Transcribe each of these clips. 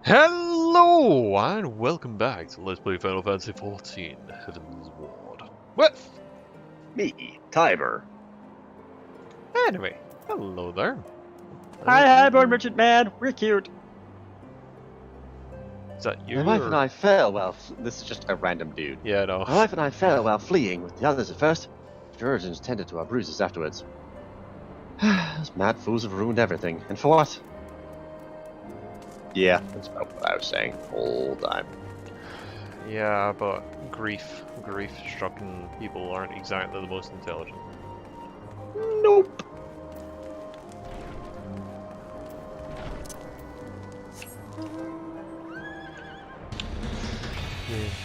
Hello and welcome back to Let's Play Final Fantasy XIV Heaven's Ward with Me, Tiber. Anyway, hello there. Hi, Born Merchant Man. We're cute. Is that you? My wife or- and I fell while this is just a random dude. Yeah, no. My wife and I fell while fleeing with the others at first. The urchins tended to our bruises afterwards. Those mad fools have ruined everything, and for what? Yeah, that's about what I was saying the whole time. Yeah, but grief-stricken people aren't exactly the most intelligent. Nope.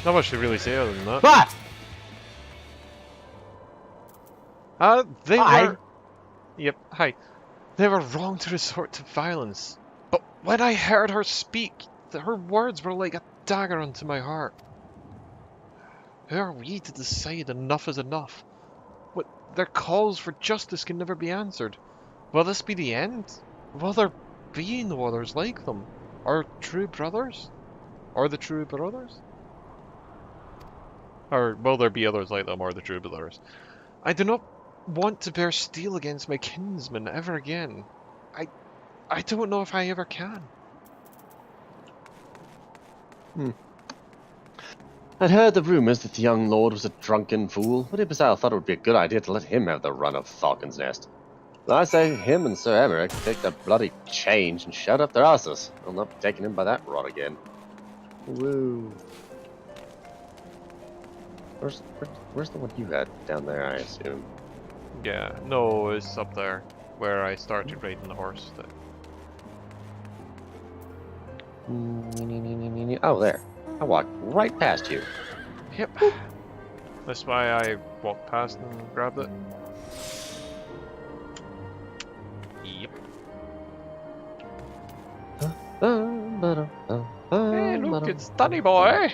Not much to really say other than that. But They Hi. were... Yep, hi. They were wrong to resort to violence. But when I heard her speak, her words were like a dagger unto my heart. Who are we to decide enough is enough? What their calls for justice can never be answered. Will this be the end? Will there be no others like them? Our true brothers? Or the true brothers? Or will there be others like them or the true brothers? I do not want to bear steel against my kinsmen ever again. I don't know if I ever can. I'd heard the rumors that the young lord was a drunken fool, but Ibazal thought it would be a good idea to let him have the run of Falcon's Nest. Well, I say him and Sir Emmerich take the bloody change and shut up their asses. I'll not be taking him by that rod again. Woo. Where's the one you had down there, I assume? Yeah, no, it's up there where I started riding the horse. Oh, there. I walked right past you. Yep. That's why I walked past and grabbed it. Yep. Hey, look, it's Thunny Boy!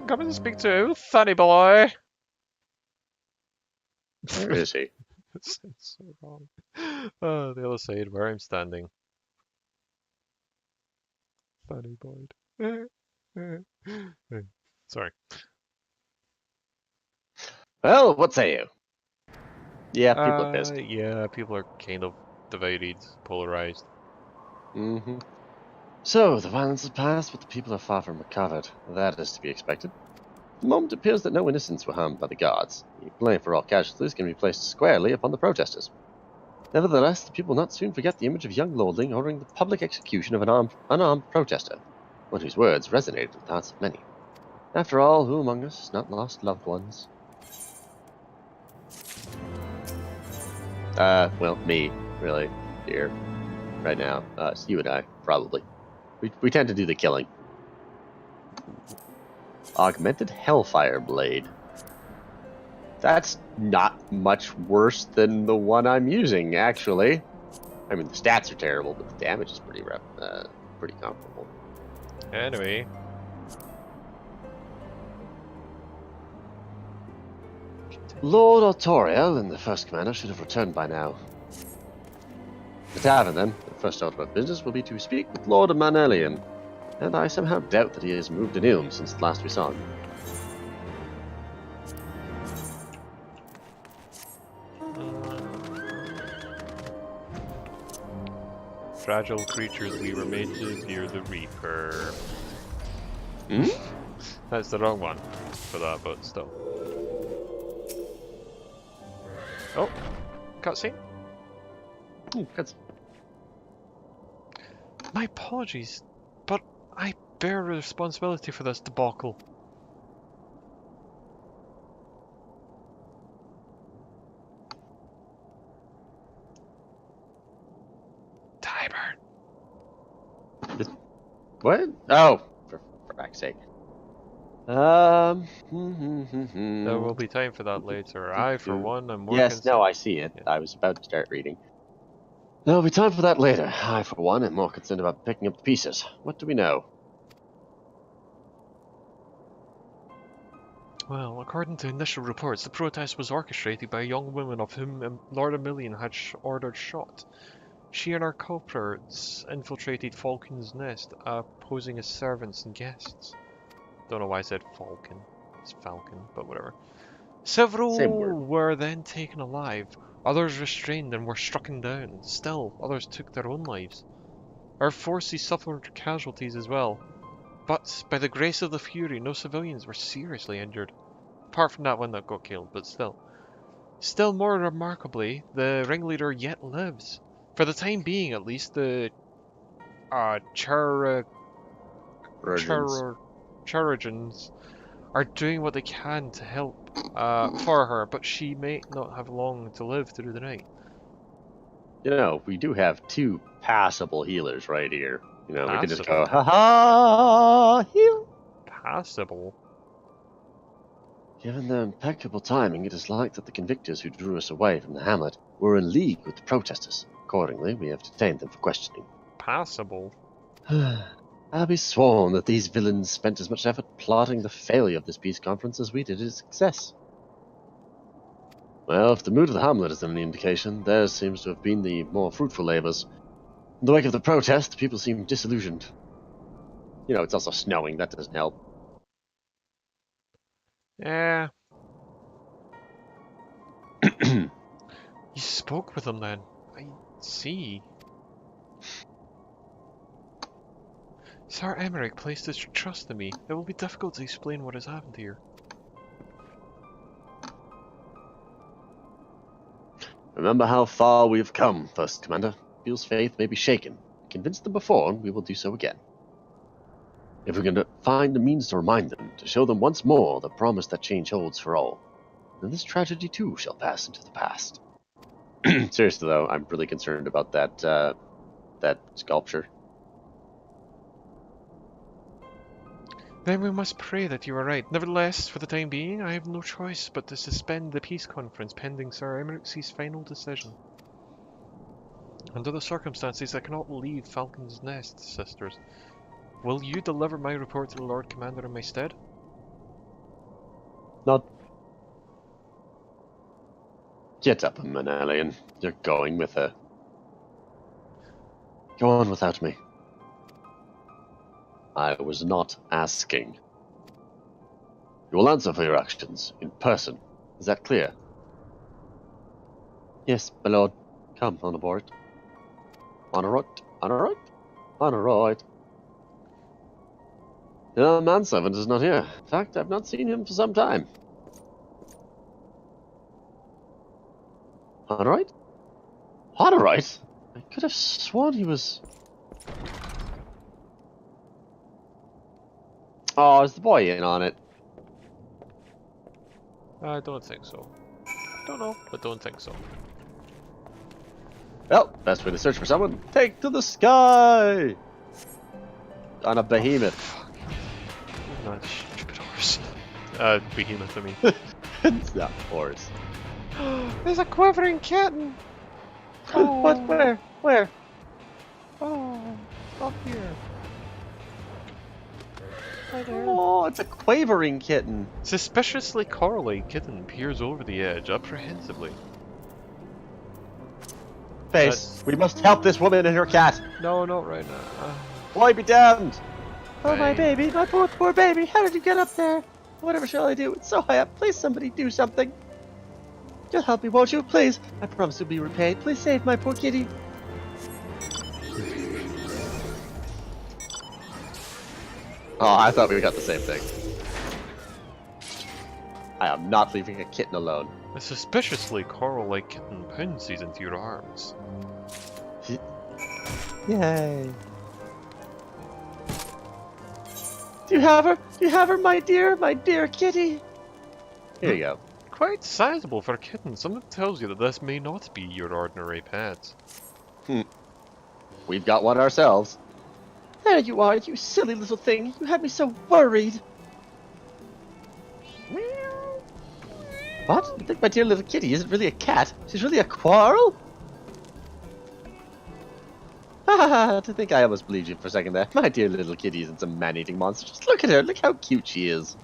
Come and speak to Thunny Boy! Where is he? It's so wrong. The other side where I'm standing. Thunny Boy. Sorry. Well, what say you? Yeah, people are pissed. Yeah, people are kind of divided, polarized. Mm-hmm. So, the violence has passed, but the people are far from recovered. That is to be expected. At the moment, it appears that no innocents were harmed by the guards. The blame for all casualties can be placed squarely upon the protesters. Nevertheless, the people will not soon forget the image of young lordling ordering the public execution of an unarmed protester, one whose words resonated with the hearts of many. After all, who among us has not lost loved ones? Well, me, really, here, right now. It's you and I, probably. We tend to do the killing. Augmented Hellfire Blade. That's not much worse than the one I'm using, actually. I mean, the stats are terrible, but the damage is pretty comparable. Anyway. Lord Autoriel and the first commander should have returned by now. The tavern, then. The first order of business will be to speak with Lord Manelian, and I somehow doubt that he has moved an ilm since the last we saw him. Fragile creatures we were made to fear the Reaper. Hmm? That's the wrong one for that, but still. Oh, cutscene. Ooh, that's... My apologies, but I bear responsibility for this debacle. Tiber. What? Oh, for fuck's sake. There will be time for that later. I, for one, am more Yes, concerned. no, I see it. Yeah. I was about to start reading. There'll be time for that later. I, for one, am more concerned about picking up the pieces. What do we know? Well, according to initial reports, the protest was orchestrated by a young woman of whom Lord Emilian had ordered shot. She and her culprits infiltrated Falcon's Nest, posing as servants and guests. Don't know why I said Falcon. It's Falcon, but whatever. Same Several word. were then taken alive, others restrained and were strucken down. Still, others took their own lives. Our forces suffered casualties as well, but by the grace of the Fury, no civilians were seriously injured. Apart from that one that got killed, but still. Still more remarkably, the ringleader yet lives. For the time being, at least, the Chirurgeons are doing what they can to help for her, but she may not have long to live through the night. You know, we do have 2 passable healers right here. You know, we could just go, Passable? ha-ha, heal. Passable? Given the impeccable timing, it is like that the convictors who drew us away from the hamlet were in league with the protesters. Accordingly, we have detained them for questioning. Passable? I'll be sworn that these villains spent as much effort plotting the failure of this peace conference as we did its success. Well, if the mood of the hamlet is any indication, theirs seems to have been the more fruitful labors. In the wake of the protest, the people seem disillusioned. You know, it's also snowing, that doesn't help. Yeah. You spoke with them then. I see. Sir Emmerich placed his trust in me. It will be difficult to explain what has happened here. Remember how far we have come, First Commander. Beale's faith may be shaken. Convinced them before, we will do so again. If we can find a means to remind them, to show them once more the promise that change holds for all, then this tragedy too shall pass into the past. Seriously though, I'm really concerned about that sculpture. Then we must pray that you are right. Nevertheless, for the time being, I have no choice but to suspend the peace conference pending Sir Emmerich's final decision. Under the circumstances, I cannot leave Falcon's Nest, sisters. Will you deliver my report to the Lord Commander in my stead? Not. Get up, Manalian. You're going with her. Go on without me. I was not asking. You will answer for your actions, in person. Is that clear? Yes, my lord. Come, on aboard. On a right, on a right, on a right. The manservant is not here. In fact, I've not seen him for some time. On a right? On a right? I could have sworn he was... Oh, is the boy in on it? I don't think so. Don't know, but don't think so. Well, best way to search for someone, take to the sky! On a behemoth. Not a stupid horse. Behemoth, I mean. It's not horse. There's a quivering kitten! What? Where? Where? Oh, up here. Hi there. Oh, it's a quavering kitten. Suspiciously coral-like kitten peers over the edge apprehensively. Face, we must help this woman and her cat. No, not right now. Why be damned? Oh, my Fine. baby, my poor baby. How did you get up there? Whatever shall I do? It's so high up. Please, somebody do something. You'll help me, won't you? Please. I promise to be repaid. Please save my poor kitty. Oh, I thought we got the same thing. I am not leaving a kitten alone. A suspiciously coral-like kitten pounces into your arms. Yay. Do you have her? Do you have her, my dear kitty? Here you go. Quite sizable for a kitten. Something tells you that this may not be your ordinary pet. We've got one ourselves. There you are, you silly little thing. You had me so worried. What? You think my dear little kitty isn't really a cat? She's really a quarrel? Ah, to think I almost believed you for a second there. My dear little kitty isn't some man-eating monster. Just look at her. Look how cute she is.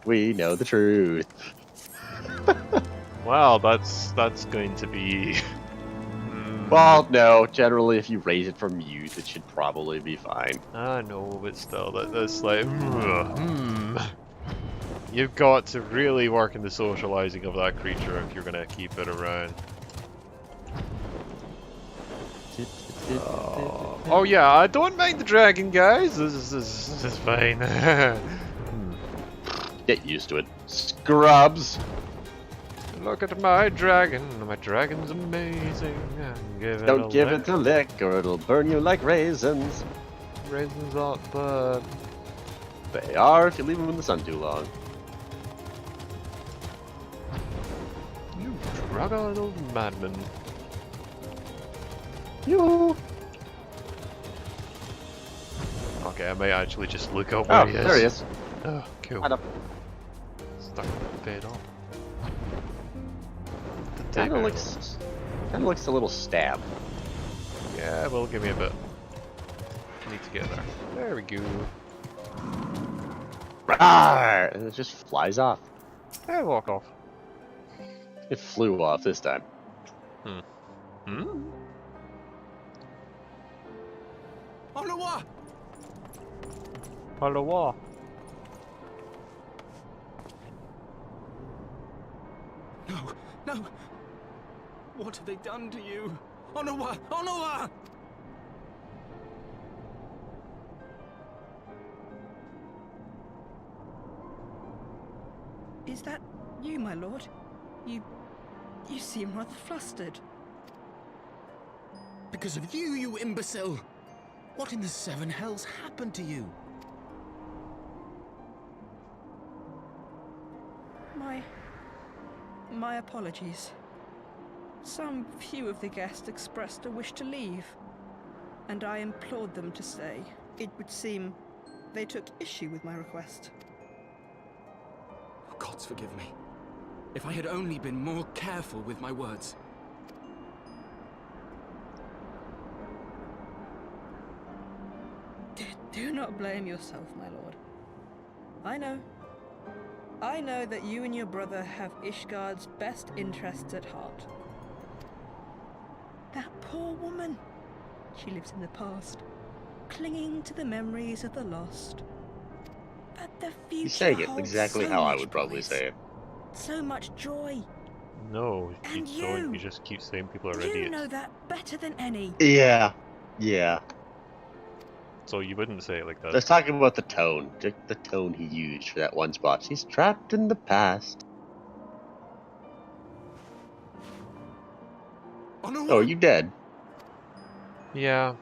We know the truth. Well, that's going to be. Well, no. Generally, if you raise it from youth, it should probably be fine. I know, but still, that's like. You've got to really work in the socializing of that creature if you're gonna keep it around. Oh yeah, I don't mind the dragon, guys. This is fine. Get used to it. Scrubs! Look at my dragon. My dragon's amazing. Don't give it a lick or it'll burn you like raisins. Raisins up, but They are if you leave them in the sun too long. you drug a little madman. You. Okay, I may actually just look up where Oh, he is. there he is. Oh, cool. Kind of, Stuck bed on. kind of looks a little stab. Yeah, well, give me a bit. Need to get there. There we go. Rawr! And it just flies off. I walk off. It flew off this time. Hmm? Onawa! Hello. No, no! What have they done to you? Onawa! Onawa! Is that you, my lord? You seem rather flustered. Because of you, you imbecile! What in the seven hells happened to you? My apologies. Some few of the guests expressed a wish to leave, and I implored them to stay. It would seem they took issue with my request. Oh, gods forgive me. If I had only been more careful with my words. Do not blame yourself, my lord. I know that you and your brother have Ishgard's best interests at heart. That poor woman. She lives in the past, clinging to the memories of the lost. But the future You're saying it holds exactly so how I much would probably promise, say it. so much joy. No, you And don't. you. You just keep saying people are You idiots. know that better than any. Yeah. So you wouldn't say it like that. Let's talk about the tone. The tone he used for that one spot. She's trapped in the past. Onawa! Oh, are you dead? Yeah,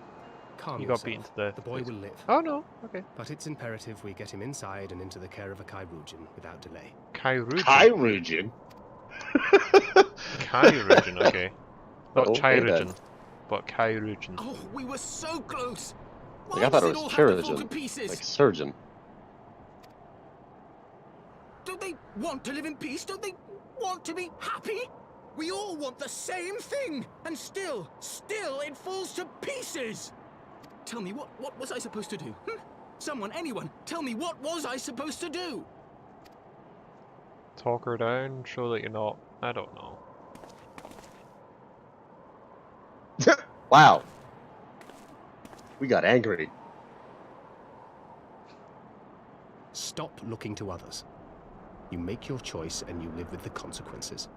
Calm you got yourself. beaten to death. The boy please. will live. Oh no, okay. But it's imperative we get him inside and into the care of a Kairujin without delay. Kairujin. Kairujin? Kairujin, okay. Not Okay, Chirujin, then. but Kairujin. Oh, we were so close! Why Like, I thought does it all was have to fall to Chirurgeon. pieces? Like surgeon. Don't they want to live in peace? Don't they want to be happy? We all want the same thing! And still it falls to pieces! Tell me, what was I supposed to do? Someone, anyone, tell me, what was I supposed to do? Talk her down, show that you're not. I don't know. Wow. We got angry. Stop looking to others. You make your choice and you live with the consequences.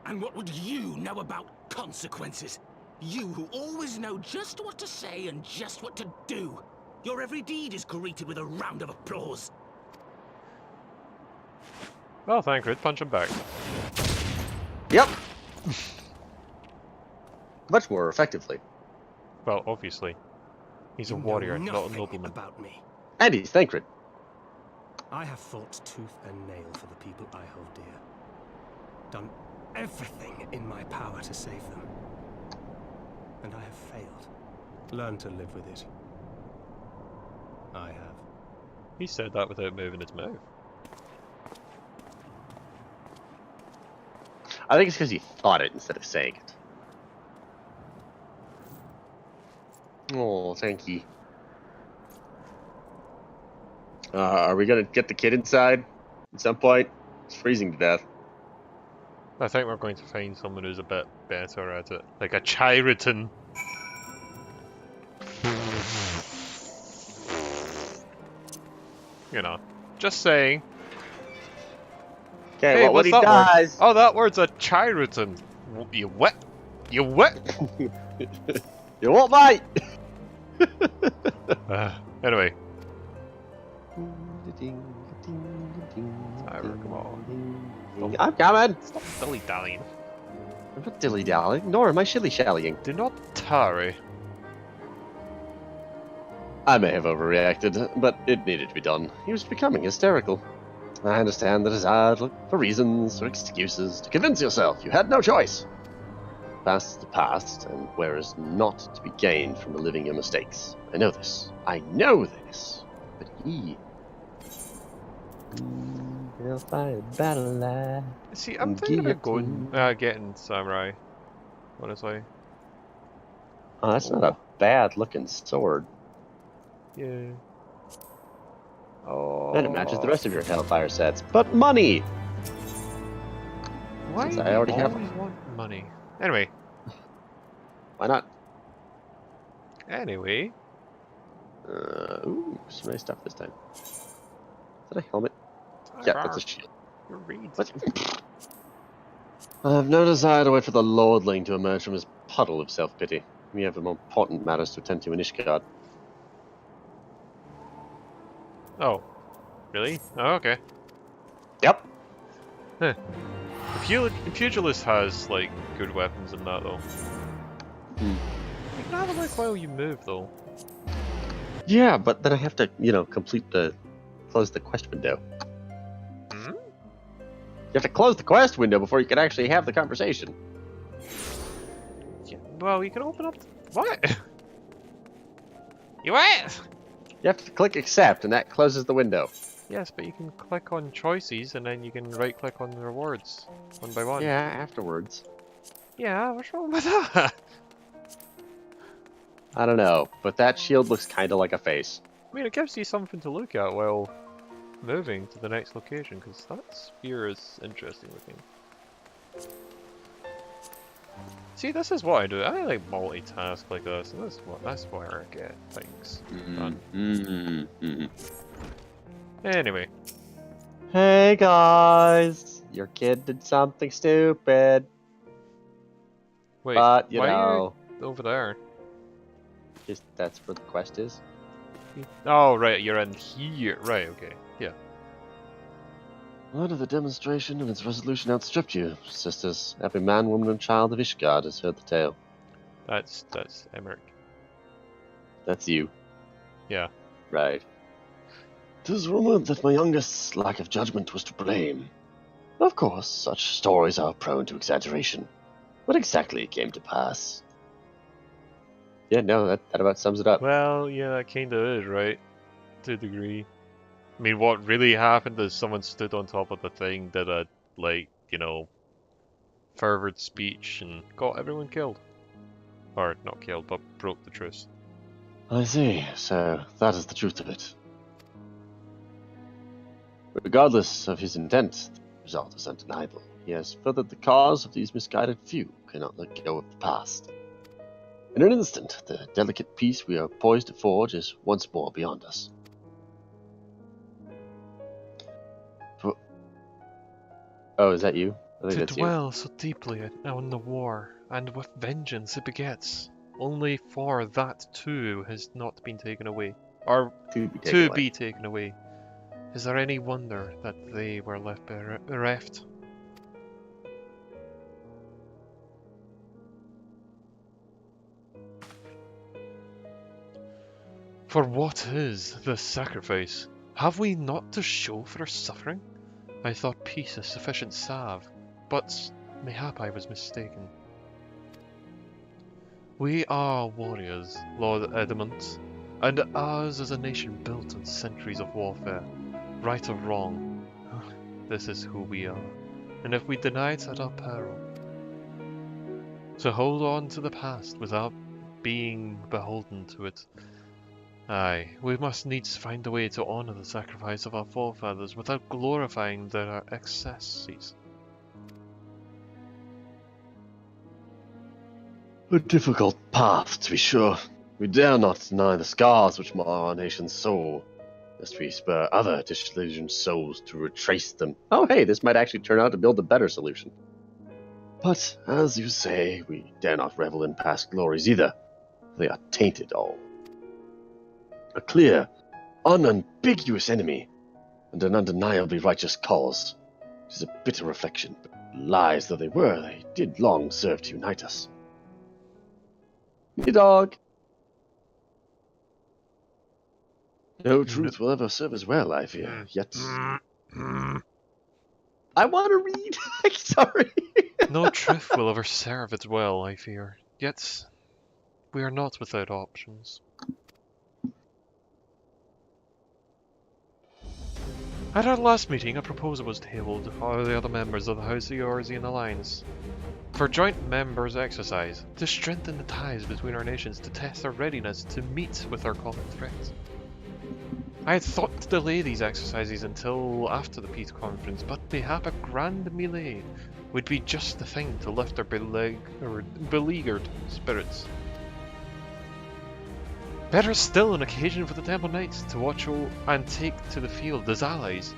And what would you know about consequences? You who always know just what to say and just what to do. Your every deed is greeted with a round of applause. Well, Thancred, punch him back. Yep. Much more effectively. Well, obviously. He's a You know warrior, not a nothing nobleman. about me. And he's Thancred. I have fought tooth and nail for the people I hold dear. Done everything in my power to save them. And I have failed. Learn to live with it. I have. He said that without moving his mouth. I think it's because he thought it instead of saying it. Oh, thank you. Are we gonna get the kid inside at some point? It's freezing to death. I think we're going to find someone who's a bit better at it. Like a Chiriton. You know, just saying. Okay, Hey, well, when what's he that dies... word? Oh, that word's a Chiriton. You what? You what? You won't bite! Anyway. Tyra, come on. I'm coming! Stop dilly-dallying. I'm not dilly-dallying, nor am I shilly-shallying. Do not tarry. I may have overreacted, but it needed to be done. He was becoming hysterical. I understand the desire to look for reasons or excuses to convince yourself you had no choice. Past is the past, and where is not to be gained from reliving your mistakes. I know this. I know this. But he... They'll fight a battle line. See, I'm thinking about going, getting Samurai. Honestly. Oh, that's not a bad-looking sword. Yeah. Oh. And it matches the rest of your Hellfire sets. But money! Why Since do I already you have always want money? Anyway. Why not? Anyway. Ooh, some nice stuff this time. Is that a helmet? Yeah, that's a shield. Your reeds. What? I have no desire to wait for the lordling to emerge from his puddle of self-pity. We have more important matters to attend to in Ishgard. Oh. Really? Oh, okay. Yep. Huh. The Pugilist has, like, good weapons and that, though. You can have a look while you move, though. Yeah, but then I have to, close the quest window. Hmm? You have to close the quest window before you can actually have the conversation. Yeah, well, you can open up... What? You what? You have to click accept, and that closes the window. Yes, but you can click on choices, and then you can right-click on the rewards, one by one. Yeah, afterwards. Yeah, what's wrong with that? I don't know, but that shield looks kind of like a face. I mean, it gives you something to look at while moving to the next location, because that sphere is interesting looking. See, this is what I do. I like multitask like this, and that's where I get things done. Anyway. Hey guys, your kid did something stupid. Wait, But, why are you over there? Just that's where the quest is. Oh, right, you're in here. Right, okay. Yeah. Word of the demonstration and its resolution outstripped you, sisters. Every man, woman, and child of Ishgard has heard the tale. That's Emmerich. That's you. Yeah. Right. 'Tis rumored that my youngest's lack of judgment was to blame. Of course, such stories are prone to exaggeration. What exactly came to pass? Yeah, no, that about sums it up. Well, yeah, that kinda is, right? To a degree. I mean, what really happened is someone stood on top of the thing, did a, like, fervid speech, and got everyone killed. Or, not killed, but broke the truce. I see, so that is the truth of it. Regardless of his intent, the result is undeniable. He has furthered the cause of these misguided few who cannot let go of the past. In an instant, the delicate peace we are poised to forge is once more beyond us. Oh, is that you? I think To that's dwell so deeply on the war, and with vengeance it begets, only for that too has not been taken away. Or you. to be taken away. Is there any wonder that they were left bereft? For what is this sacrifice? Have we not to show for our suffering? I thought peace a sufficient salve, but mayhap I was mistaken. We are warriors, Lord Edmund, and ours is a nation built on centuries of warfare. Right or wrong, this is who we are, and if we deny it at our peril. To hold on to the past without being beholden to it. Aye, we must needs find a way to honour the sacrifice of our forefathers without glorifying their excesses. A difficult path, to be sure. We dare not deny the scars which mar our nation's soul, lest we spur other disillusioned souls to retrace them. Oh hey, this might actually turn out to build a better solution. But, as you say, we dare not revel in past glories either. They are tainted all. A clear, unambiguous enemy, and an undeniably righteous cause. It is a bitter reflection, but lies though they were, they did long serve to unite us. Me dog! No truth will ever serve as well, I fear, yet... I want to read! Sorry! No truth will ever serve as well, I fear. Yet, we are not without options. At our last meeting, a proposal was tabled by the other members of the House of Eorzean Alliance for joint members' exercise to strengthen the ties between our nations to test our readiness to meet with our common threats. I had thought to delay these exercises until after the peace conference, but mayhap a grand melee would be just the thing to lift our beleaguered spirits. Better still, an occasion for the Temple Knights to watch and take to the field as allies,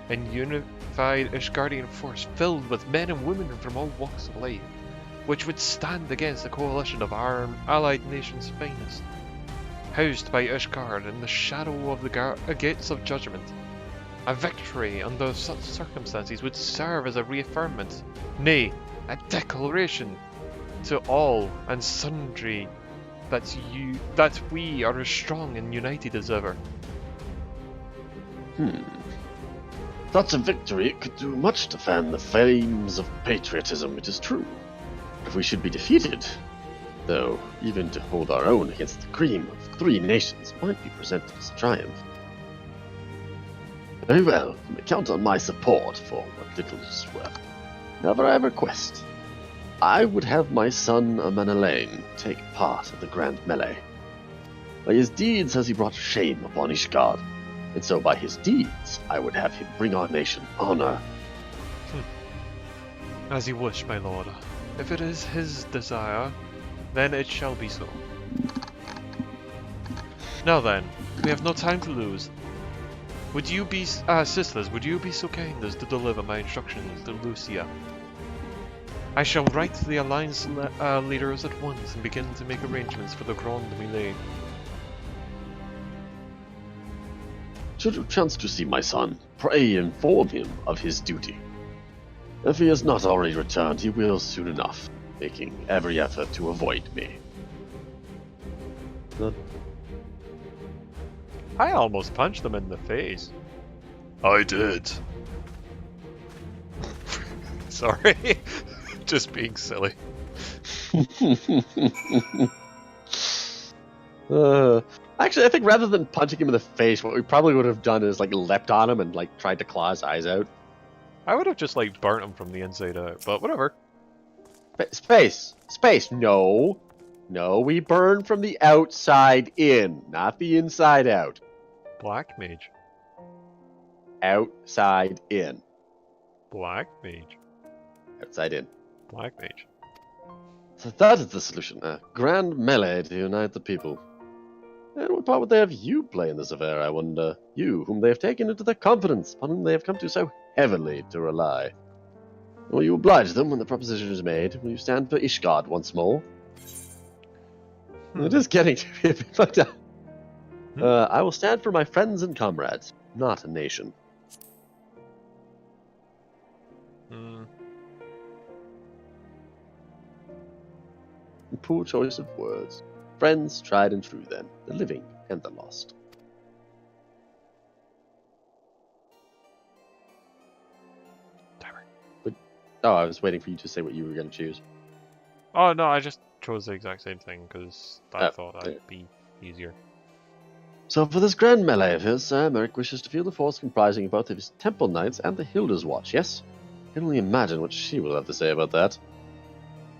in unified Ishgardian force filled with men and women from all walks of life, which would stand against a coalition of our allied nations' finest, housed by Ishgard in the shadow of the gates of judgment. A victory under such circumstances would serve as a reaffirmment, nay, a declaration to all and sundry that we are as strong and united as ever. Such a victory could do much to fan the flames of patriotism, it is true. If we should be defeated, though, even to hold our own against the cream of 3 nations might be presented as a triumph. Very well, you may count on my support for what little is worth. However, I have a request. I would have my son Amanalain take part in the grand melee. By his deeds has he brought shame upon Ishgard, and so by his deeds I would have him bring our nation honor. As you wish, my lord. If it is his desire, then it shall be so. Now then, we have no time to lose. Would you be, sisters, would you be so kind as to deliver my instructions to Lucia? I shall write to the Alliance leaders at once and begin to make arrangements for the Grand Melee. Should you chance to see my son, pray inform him of his duty. If he has not already returned, he will soon enough, making every effort to avoid me. I almost punched them in the face. I did. Sorry. Just being silly. Actually, I think rather than punching him in the face, what we probably would have done is like leapt on him and like tried to claw his eyes out. I would have just like burnt him from the inside out, but whatever. Space! No! No, we burn from the outside in, not the inside out. Black mage. Outside in. Black mage. Outside in. Black mage. So that is the solution. A grand melee to unite the people. And what part would they have you play in this affair, I wonder? You, whom they have taken into their confidence, upon whom they have come to so heavily to rely. Will you oblige them when the proposition is made? Will you stand for Ishgard once more? It is getting to be a bit fucked up. I will stand for my friends and comrades, not a nation. Poor choice of words. Friends tried and true then, the living and the lost. Timer. But, I was waiting for you to say what you were going to choose. Oh no, I just chose the exact same thing because I thought that'd be easier. So for this grand melee of his, Sir Merrick wishes to field a force comprising both of his Temple Knights and the Hilda's Watch, yes? I can only imagine what she will have to say about that.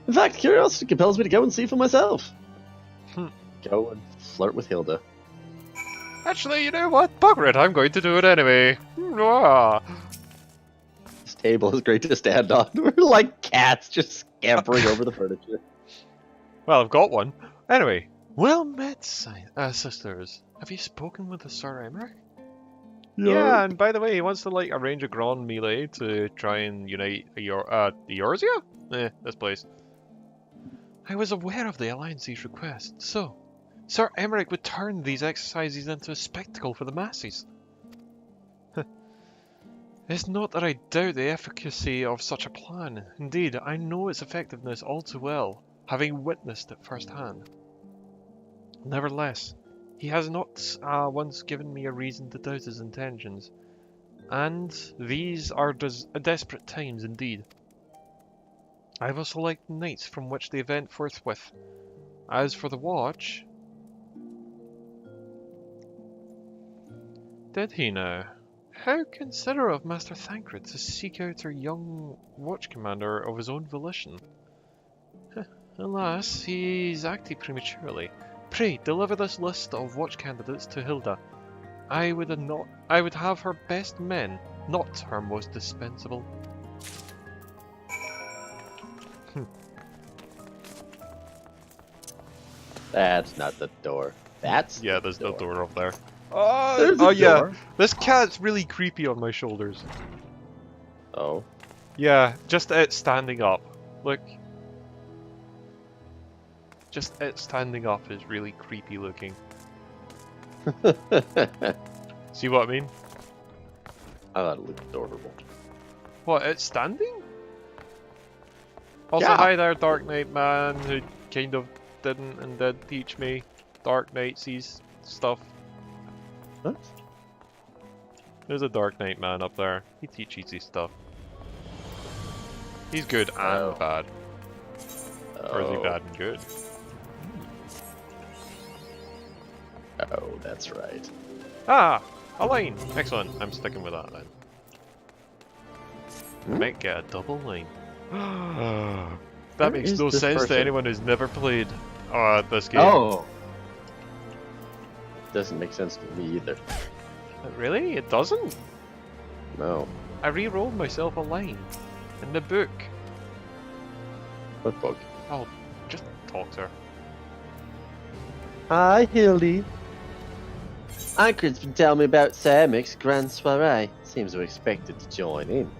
In fact, curiosity compels me to go and see for myself. Go and flirt with Hilda. Actually, you know what? Bugger it, I'm going to do it anyway. Ah. This table is great to stand on. We're like cats just scampering over the furniture. Well, I've got one. Anyway, well met, sisters. Have you spoken with the Sir Emmerich? Yeah, and by the way, he wants to like arrange a grand melee to try and unite Eorzea? This place. I was aware of the Alliance's request, so Sir Emmerich would turn these exercises into a spectacle for the masses. It's not that I doubt the efficacy of such a plan. Indeed, I know its effectiveness all too well, having witnessed it firsthand. Nevertheless, he has not once given me a reason to doubt his intentions, and these are desperate times indeed. I will select nights from which the event forthwith. As for the watch... Did he now? How considerate of Master Thancred to seek out our young watch commander of his own volition. Alas, he's acted prematurely. Pray, deliver this list of watch candidates to Hilda. I would have her best men, not her most dispensable. That's not the door. That's Yeah, there's no door up there. There's a Yeah, door. this cat's really creepy on my shoulders. Oh. Yeah, just it standing up. Look. Just it standing up is really creepy looking. See what I mean? I thought it looked adorable. What, it's standing? Also, Yeah. hi there, Dark Knight man, who kind of didn't and did teach me Dark Knight-sees stuff. What? There's a Dark Knight man up there. He teaches you stuff. He's good and Oh. bad. Or is he bad and good? Oh, that's right. Ah! A line! Excellent. I'm sticking with that then. Hmm? Might get a double line. That Where makes is no this sense to person? anyone who's never played this game. Oh! Doesn't make sense to me either. Really? It doesn't? No. I re-rolled myself a line in the book. What book? Oh, just talk to her. Hi, Hildy. Thancred's been telling me about Sir Emmerich's grand soiree. Seems we're expected to join in.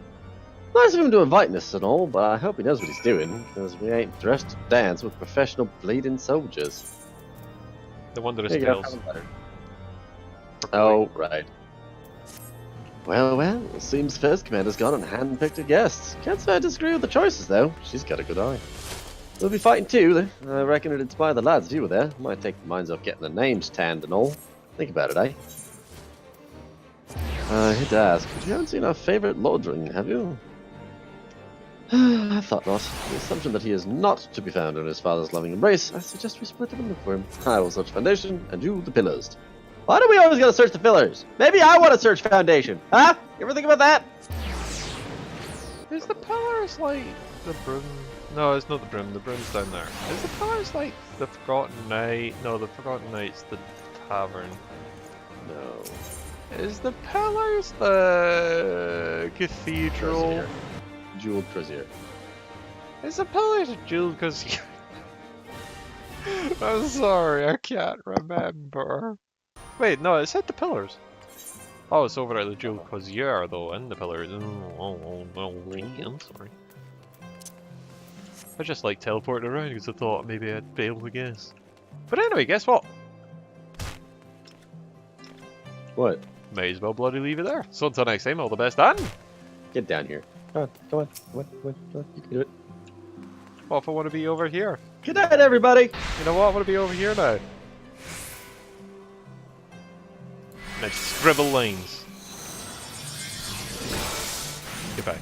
Nice of him to invite us and all, but I hope he knows what he's doing, because we ain't dressed to dance with professional bleeding soldiers. The Wondrous There you go, Tales. have a letter. Oh, right. Well, it seems First Commander's gone and hand-picked her guests. Can't say I disagree with the choices, though. She's got a good eye. We'll be fighting too. I reckon it'd inspire the lads if you were there. Might take the minds off getting their names tanned and all. Think about it, eh? I hate to ask, but you haven't seen our favourite Lordring, have you? I thought not. The assumption that he is not to be found in his father's loving embrace, I suggest we split up and look for him. I will search Foundation, and you the pillars. Why do we always gotta search the pillars? Maybe I want to search Foundation, huh? You ever think about that? Is the pillars like the broom? No, it's not the broom. The broom's down there. Is the pillars like the Forgotten Knight? No, the Forgotten Knight's the tavern. No. Is the pillars the cathedral? Brazier. Jeweled Brazier. Is the pillars a jewel? Because I'm sorry, I can't remember. Wait, no, it said the pillars. Oh, it's over at the Jewel Cozier though, and the pillars. Oh, I'm sorry. I just like teleporting around because I thought maybe I'd be able to guess. But anyway, guess what? What? May as well bloody leave it there. So until next time, all the best, and Get down here. Come on. You can do it. what if I want to be over here? Good night, everybody! You know what? I want to be over here now. Let's scribble lines. Goodbye.